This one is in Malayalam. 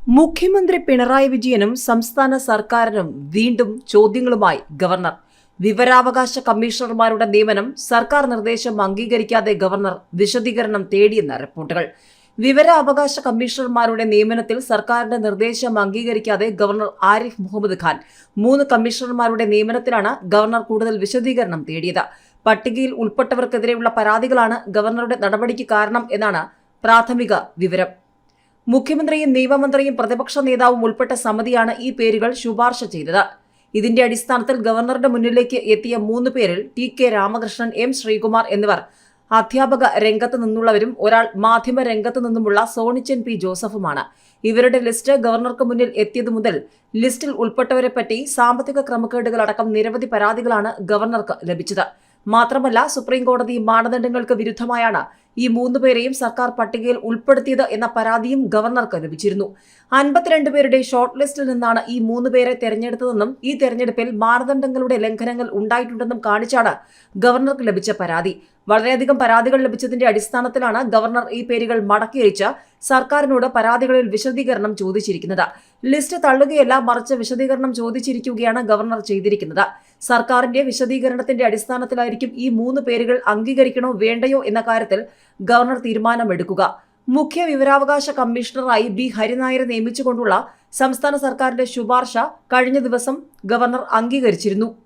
മുഖ്യമന്ത്രി പിണറായി വിജയനും സംസ്ഥാന സർക്കാരിനും വീണ്ടും ചോദ്യങ്ങളുമായി ഗവർണർ. വിവരാവകാശ കമ്മീഷണർമാരുടെ നിയമനം സർക്കാർ നിർദ്ദേശം അംഗീകരിക്കാതെ ഗവർണർ വിശദീകരണം തേടിയെന്ന റിപ്പോർട്ടുകൾ. വിവരാവകാശ കമ്മീഷണർമാരുടെ നിയമനത്തിൽ സർക്കാരിന്റെ നിർദ്ദേശം അംഗീകരിക്കാതെ ഗവർണർ ആരിഫ് മുഹമ്മദ് ഖാൻ 3 കമ്മീഷണർമാരുടെ നിയമനത്തിലാണ് ഗവർണർ കൂടുതൽ വിശദീകരണം തേടിയത്. പട്ടികയിൽ ഉൾപ്പെട്ടവർക്കെതിരെയുള്ള പരാതികളാണ് ഗവർണറുടെ നടപടിക്ക് കാരണം എന്നാണ് പ്രാഥമിക വിവരം. മുഖ്യമന്ത്രിയും നിയമമന്ത്രിയും പ്രതിപക്ഷ നേതാവും ഉൾപ്പെട്ട സമിതിയാണ് ഈ പേരുകൾ ശുപാർശ ചെയ്തത്. ഇതിന്റെ അടിസ്ഥാനത്തിൽ ഗവർണറുടെ മുന്നിലേക്ക് എത്തിയ 3 പേരിൽ ടി.കെ. രാമകൃഷ്ണൻ, എം. ശ്രീകുമാർ എന്നിവർ അധ്യാപക രംഗത്ത് നിന്നുള്ളവരും ഒരാൾ മാധ്യമ രംഗത്ത് നിന്നുമുള്ള സോണിച്ചൻ പി. ജോസഫുമാണ്. ഇവരുടെ ലിസ്റ്റ് ഗവർണർക്ക് മുന്നിൽ എത്തിയതു മുതൽ ലിസ്റ്റിൽ ഉൾപ്പെട്ടവരെപ്പറ്റി സാമ്പത്തിക ക്രമക്കേടുകളടക്കം നിരവധി പരാതികളാണ് ഗവർണർക്ക് ലഭിച്ചത്. മാത്രമല്ല, സുപ്രീംകോടതി മാനദണ്ഡങ്ങൾക്ക് വിരുദ്ധമായാണ് ഈ 3 പേരെയും സർക്കാർ പട്ടികയിൽ ഉൾപ്പെടുത്തിയത് എന്ന പരാതിയും ഗവർണർക്ക് ലഭിച്ചിരുന്നു. 52 പേരുടെ ഷോർട്ട് ലിസ്റ്റിൽ നിന്നാണ് ഈ 3 പേരെ തെരഞ്ഞെടുത്തതെന്നും ഈ തെരഞ്ഞെടുപ്പിൽ മാനദണ്ഡങ്ങളുടെ ലംഘനങ്ങൾ ഉണ്ടായിട്ടുണ്ടെന്നും കാണിച്ചാണ് ഗവർണർക്ക് ലഭിച്ച പരാതി. വളരെയധികം പരാതികൾ ലഭിച്ചതിന്റെ അടിസ്ഥാനത്തിലാണ് ഗവർണർ ഈ പേരുകൾ മടക്കി അയച്ച് സർക്കാരിനോട് പരാതികളിൽ വിശദീകരണം ചോദിച്ചിരിക്കുന്നത്. ലിസ്റ്റ് തള്ളുകയല്ല, മറിച്ച് വിശദീകരണം ചോദിച്ചിരിക്കുകയാണ് ഗവർണർ ചെയ്തിരിക്കുന്നത്. സർക്കാരിന്റെ വിശദീകരണത്തിന്റെ അടിസ്ഥാനത്തിലായിരിക്കും ഈ 3 പേരുകൾ അംഗീകരിക്കണോ വേണ്ടയോ എന്ന കാര്യത്തിൽ ഗവർണർ തീരുമാനമെടുക്കുക. മുഖ്യ വിവരാവകാശ കമ്മീഷണറായി ബി. ഹരിനായരെ നിയമിച്ചുകൊണ്ടുള്ള സംസ്ഥാന സർക്കാരിന്റെ ശുപാർശ കഴിഞ്ഞ ദിവസം ഗവർണർ അംഗീകരിച്ചിരുന്നു.